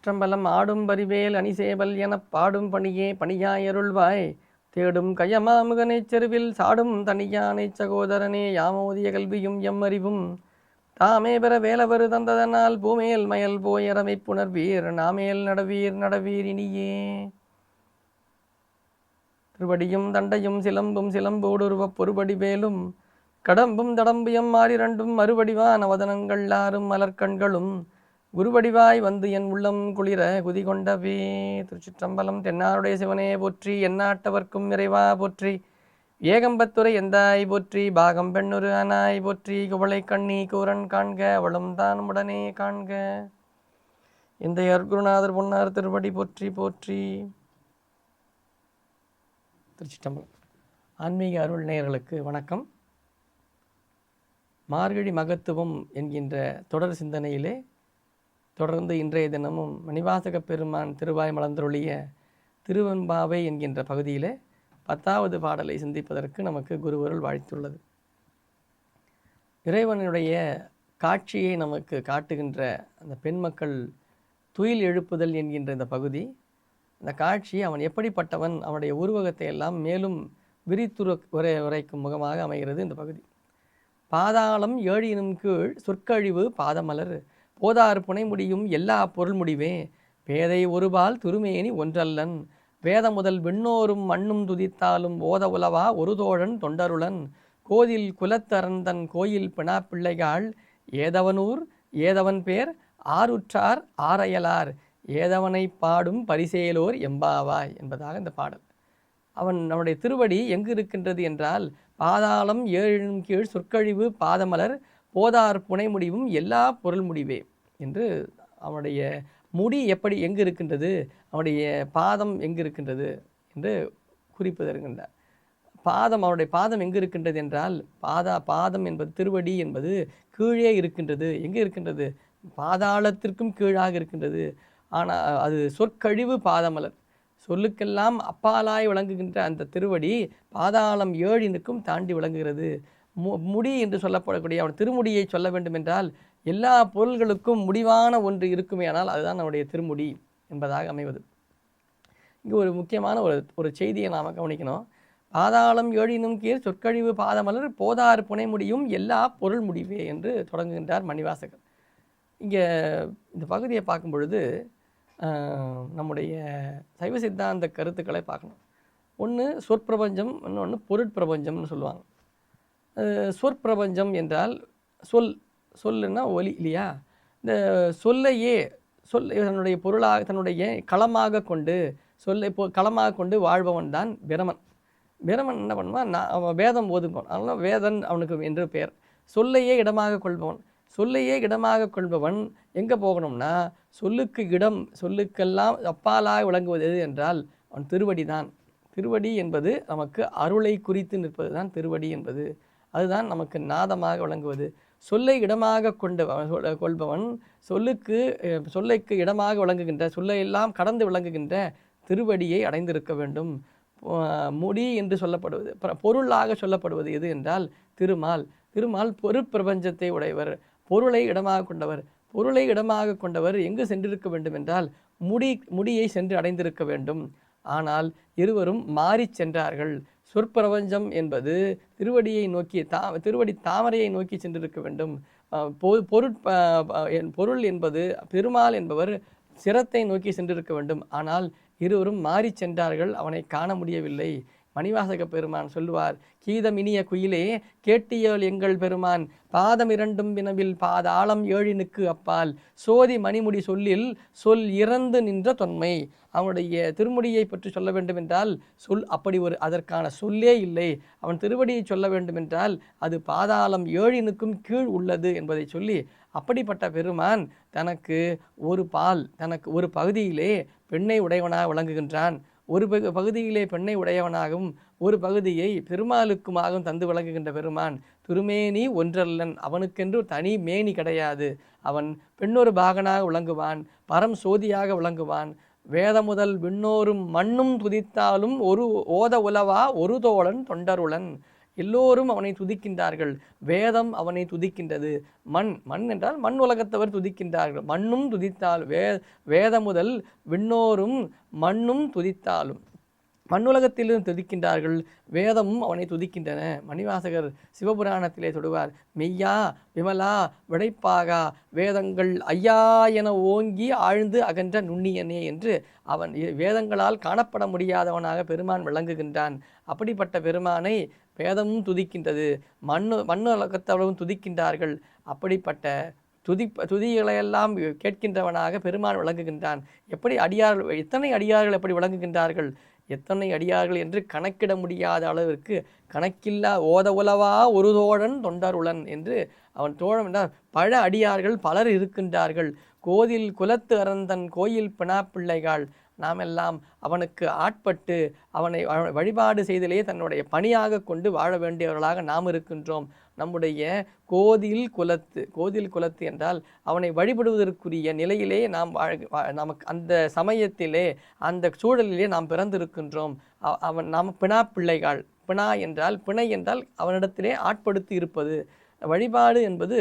திருச்சிற்றம்பலம் ஆடும் பரிவேல் அணிசேவல் எனப் பாடும் பணியே பணியாயருள்வாய் தேடும் கயமாமுகனைச் செருவில் சாடும் தனியானைச் சகோதரனே யாமோதிய கல்வியும் எம்மறிவும் தாமே பெற வேலவரு தந்ததனால் பூமேல் மயல் போயரமை புணர்வீர் நாமேல் நடவீர் நடவீர் இனியே. திருவடியும் தண்டையும் சிலம்பும் சிலம்போடுருவப் பொறுபடி வேலும் கடம்பும் தடம்பியம் மாறிரண்டும் மறுவடிவான வதனங்கள் ஆறும் மலர்கண்களும் குருவடிவாய் வந்து என் உள்ளம் குளிர குதி கொண்டவே. திருச்சிற்றம்பலம். தென்னாருடைய சிவனே போற்றி, எந்நாட்டவர்க்கும் இறைவா போற்றி, ஏகம்பத்துரை எந்தாய் போற்றி, பாகம் பெண்ணுரு ஆனாய் போற்றி, குவளை கண்ணி கூரன் காண்க அவளும் தான் உடனே காண்க. இந்த அருகுருநாதர் பொன்னார் திருவடி போற்றி போற்றி. திருச்சிற்றம்பலம். ஆன்மீக அருள் நேயர்களுக்கு வணக்கம். மார்கழி மகத்துவம் என்கின்ற தொடர் சிந்தனையிலே தொடர்ந்து இன்றைய தினமும் மணிவாசக பெருமான் திருவாய் மலர்ந்தருளிய திருவெம்பாவை என்கின்ற பகுதியிலே 10வது பாடலை சிந்திப்பதற்கு நமக்கு குருவருள் வாழ்த்துள்ளது. இறைவனுடைய காட்சியை நமக்கு காட்டுகின்ற அந்த பெண்மக்கள் துயில் எழுப்புதல் என்கின்ற இந்த பகுதி, அந்த காட்சி அவன் எப்படிப்பட்டவன், அவனுடைய உருவகத்தை எல்லாம் மேலும் உரைக்கும் முகமாக அமைகிறது இந்த பகுதி. பாதாளம் ஏழினும் கீழ் சொற்கழிவு பாதமலர் போதார் புனை முடியும் எல்லா பொருள் முடிவே பேதை ஒருபால் திருமேனி ஒன்றல்லன் வேத முதல் விண்ணோரும் மண்ணும் துதித்தாலும் ஓத உலவா ஒரு தோழன் தொண்டருளன் கோதில் குலத்தரந்தன் கோயில் பிணாப்பிள்ளைகாள் ஏதவனூர் ஏதவன் பேர் ஆருற்றார் ஆரையலார் ஏதவனை பாடும் பரிசேலோர் எம்பாவாய் என்பதாக இந்த பாடல். நம்முடைய திருவடி எங்கு இருக்கின்றது என்றால், பாதாளம் ஏழினும் கீழ் சொற்கழிவு பாதமலர் போதார் புனை முடிவும் எல்லா பொருள் முடிவே என்று அவனுடைய முடி எங்கு இருக்கின்றது, அவனுடைய பாதம் எங்கு இருக்கின்றது என்று குறிப்பு தருகின்றார். அவனுடைய பாதம் எங்கு இருக்கின்றது என்றால், பாதம் என்பது திருவடி என்பது கீழே இருக்கின்றது. எங்கே இருக்கின்றது? பாதாளத்திற்கும் கீழாக இருக்கின்றது. ஆனால் அது சொற்கழிவு பாதமலர், சொல்லுக்கெல்லாம் அப்பாலாய் விளங்குகின்ற அந்த திருவடி பாதாளம் ஏழினுக்கும் தாண்டி விளங்குகிறது. முடி என்று சொல்லப்படக்கூடிய அவன் திருமுடியை சொல்ல வேண்டும் என்றால், எல்லா பொருள்களுக்கும் முடிவான ஒன்று இருக்குமே ஆனால் அதுதான் நம்முடைய திருமுடி என்பதாக அமைவது. இங்கு ஒரு முக்கியமான ஒரு செய்தியை நாம் கவனிக்கணும். பாதாளம் ஏழினும் கீழ் சொற்கழிவு பாதமலர் போதார் புனை முடியும் எல்லா பொருள் முடிவே என்று தொடங்குகின்றார் மணிவாசகர். இங்கே இந்த பகுதியை பார்க்கும் பொழுது நம்முடைய சைவ சித்தாந்த கருத்துக்களை பார்க்கணும். ஒன்று சொற்பிரபஞ்சம், இன்னொன்று பொருட்பிரபஞ்சம்னு சொல்லுவாங்க. சொற்பிரபஞ்சம் என்றால் சொல்லுன்னா ஒலி இல்லையா? இந்த சொல்லையே தன்னுடைய பொருளாக தன்னுடைய களமாக கொண்டு களமாக கொண்டு வாழ்பவன் தான் பிரமன். பிரமன் என்ன பண்ணுவான்? அவன் வேதம் ஓதுவான், அதனால் வேதன் அவனுக்கு என்று பெயர். சொல்லையே இடமாக கொள்பவன். சொல்லையே இடமாக கொள்பவன் எங்கே போகணும்னா, சொல்லுக்கெல்லாம் அப்பாலாக விளங்குவது எது என்றால் அவன் திருவடி தான். திருவடி என்பது நமக்கு அருளை குறித்து நிற்பது தான் திருவடி என்பது. அதுதான் நமக்கு நாதமாக விளங்குவது. சொல்லை இடமாக கொள்பவன் சொல்லைக்கு இடமாக விளங்குகின்ற, சொல்லையெல்லாம் கடந்து விளங்குகின்ற திருவடியை அடைந்திருக்க வேண்டும். முடி என்று சொல்லப்படுவது, பொருளாக சொல்லப்படுவது எது என்றால் திருமால். திருமால் பொருட்பிரபஞ்சத்தை உடையவர், பொருளை இடமாக கொண்டவர். பொருளை இடமாக கொண்டவர் எங்கு சென்றிருக்க வேண்டும் என்றால் முடியை சென்று அடைந்திருக்க வேண்டும். ஆனால் இருவரும் மாறி சென்றார்கள். சொற்பிரபஞ்சம் என்பது திருவடியை நோக்கி திருவடி தாமரையை நோக்கி சென்றிருக்க வேண்டும். பொருள் என்பது பெருமாள் என்பவர் சிரத்தை நோக்கி சென்றிருக்க வேண்டும். ஆனால் இருவரும் மாறி சென்றார்கள், அவனை காண முடியவில்லை. மணிவாசக பெருமான் சொல்லுவார், கீதம் இனிய குயிலே கேட்டியல் எங்கள் பெருமான் பாதம் இரண்டும் வினவில் பாதாளம் ஏழினுக்கு அப்பால் சோதி மணிமுடி சொல்லில் சொல் இறந்து நின்ற தொன்மை. அவனுடைய திருமுடியை பற்றி சொல்ல வேண்டும் என்றால் அப்படி அதற்கான சொல்லே இல்லை. அவன் திருவடியை சொல்ல வேண்டும் என்றால் அது பாதாளம் ஏழினுக்கும் கீழ் உள்ளது என்பதை சொல்லி, அப்படிப்பட்ட பெருமான் தனக்கு ஒரு பகுதியிலே பெண்ணை உடையவனாக விளங்குகின்றான். ஒரு பகுதியிலே பெண்ணை உடையவனாகவும் ஒரு பகுதியை பெருமாளுக்குமாகவும் தந்து விளங்குகின்ற பெருமான் திருமேனி ஒன்றல்லன். அவனுக்கென்று தனி மேனி கிடையாது. அவன் பெண்ணொரு பாகனாக விளங்குவான், பரம் சோதியாக விளங்குவான். வேத முதல் விண்ணோரும் மண்ணும் துதித்தாலும் ஓத உலவா ஒரு தோழன் தொண்டருளன். எல்லோரும் அவனை துதிக்கின்றார்கள். வேதம் அவனை துதிக்கின்றது. மண் என்றால் மண் உலகத்தவர் துதிக்கின்றார்கள். மண்ணும் துதித்தால் வேதம் முதல் விண்ணோரும் மண்ணும் துதித்தாலும் மண்ணுலகத்திலும் துதிக்கின்றார்கள். வேதமும் அவனை துதிக்கின்றன. மணிவாசகர் சிவபுராணத்திலே தொடுவார். மெய்யா விமலா விடைப்பாகா வேதங்கள் ஐயா என ஓங்கி ஆழ்ந்து அகன்ற நுண்ணியனே என்று அவன் வேதங்களால் காணப்பட முடியாதவனாக பெருமான் விளங்குகின்றான். அப்படிப்பட்ட பெருமானை வேதமும் துதிக்கின்றது. மண்ணுலகத்தவரும் துதிக்கின்றார்கள். அப்படிப்பட்ட துதிகளையெல்லாம் கேட்கின்றவனாக பெருமான் விளங்குகின்றான். எப்படி அடியார்கள், எத்தனை அடியார்கள் எப்படி விளங்குகின்றார்கள், எத்தனை அடியார்கள் என்று கணக்கிட முடியாத அளவிற்கு கணக்கில்லா ஓத உலவா ஒரு தோழன் தொண்டருளன் என்று அவன் தோழன் என்றால் பல அடியார்கள் பலர் இருக்கின்றார்கள். கோதில் குலத்து அறந்தன் கோயில் பிணாப்பிள்ளைகள் நாம் எல்லாம் அவனுக்கு ஆட்பட்டு அவனை வழிபாடு செய்தலே தன்னுடைய பணியாக கொண்டு வாழ வேண்டியவர்களாக நாம் இருக்கின்றோம். நம்முடைய கோதில் குலத்து என்றால் அவனை வழிபடுவதற்குரிய நிலையிலே நமக்கு அந்த சமயத்திலே அந்த சூழலிலே நாம் பிறந்திருக்கின்றோம். நாம் பிணா பிள்ளைகள். பிணை என்றால் அவனிடத்திலே ஆட்படுத்தி இருப்பது. வழிபாடு என்பது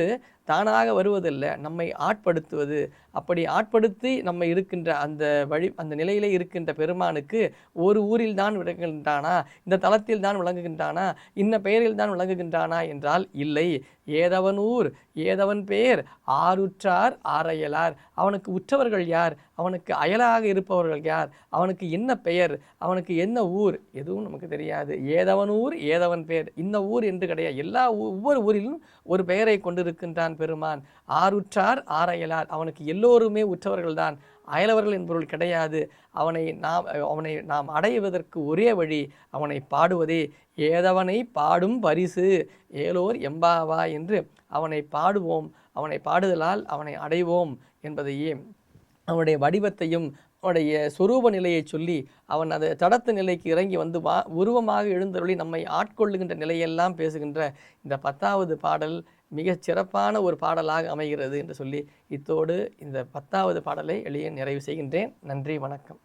தானாக வருவதில்லை, நம்மை ஆட்படுத்துவது. அப்படி ஆட்படுத்தி நம்ம இருக்கின்ற அந்த நிலையிலே இருக்கின்ற பெருமானுக்கு ஒரு ஊரில் தான் விளங்குகின்றானா, இந்த தலத்தில் தான் விளங்குகின்றானா, இன்ன பெயரில் தான் விளங்குகின்றானா என்றால் இல்லை. ஏதவன் ஊர் ஏதவன் பெயர் ஆருற்றார் ஆரையலார். அவனுக்கு உற்றவர்கள் யார், அவனுக்கு அயலாக இருப்பவர்கள் யார், அவனுக்கு என்ன பெயர், அவனுக்கு என்ன ஊர், எதுவும் நமக்கு தெரியாது. ஏதவன் ஊர் ஏதவன் பெயர், இந்த ஊர் என்று கிடையாது. ஒவ்வொரு ஊரிலும் ஒரு பெயரை கொண்டிருக்கின்றான் பெருமான். ஆருற்றார் ஆரையலார். அவனுக்கு எல்லோருமே உற்றவர்கள்தான், அயலவர்கள் என்பவர்கள் கிடையாது. அவனை நாம் அடைவதற்கு ஒரே வழி அவனை பாடுவதே. ஏதவனை பாடும் பரிசு ஏலோர் எம்பாவா என்று அவனை பாடுவோம். அவனை பாடுதலால் அவனை அடைவோம் என்பதையே அவனுடைய வடிவத்தையும் அவனுடைய சொரூப நிலையை சொல்லி அவன் அது தடத்து நிலைக்கு இறங்கி வந்து உருவமாக எழுந்தருளி நம்மை ஆட்கொள்ளுகின்ற நிலையெல்லாம் பேசுகின்ற இந்த 10வது பாடல் மிகச் சிறப்பான ஒரு பாடலாக அமைகிறது என்று சொல்லி இத்தோடு இந்த 10வது பாடலை எளிய நிறைவு செய்கின்றேன். நன்றி, வணக்கம்.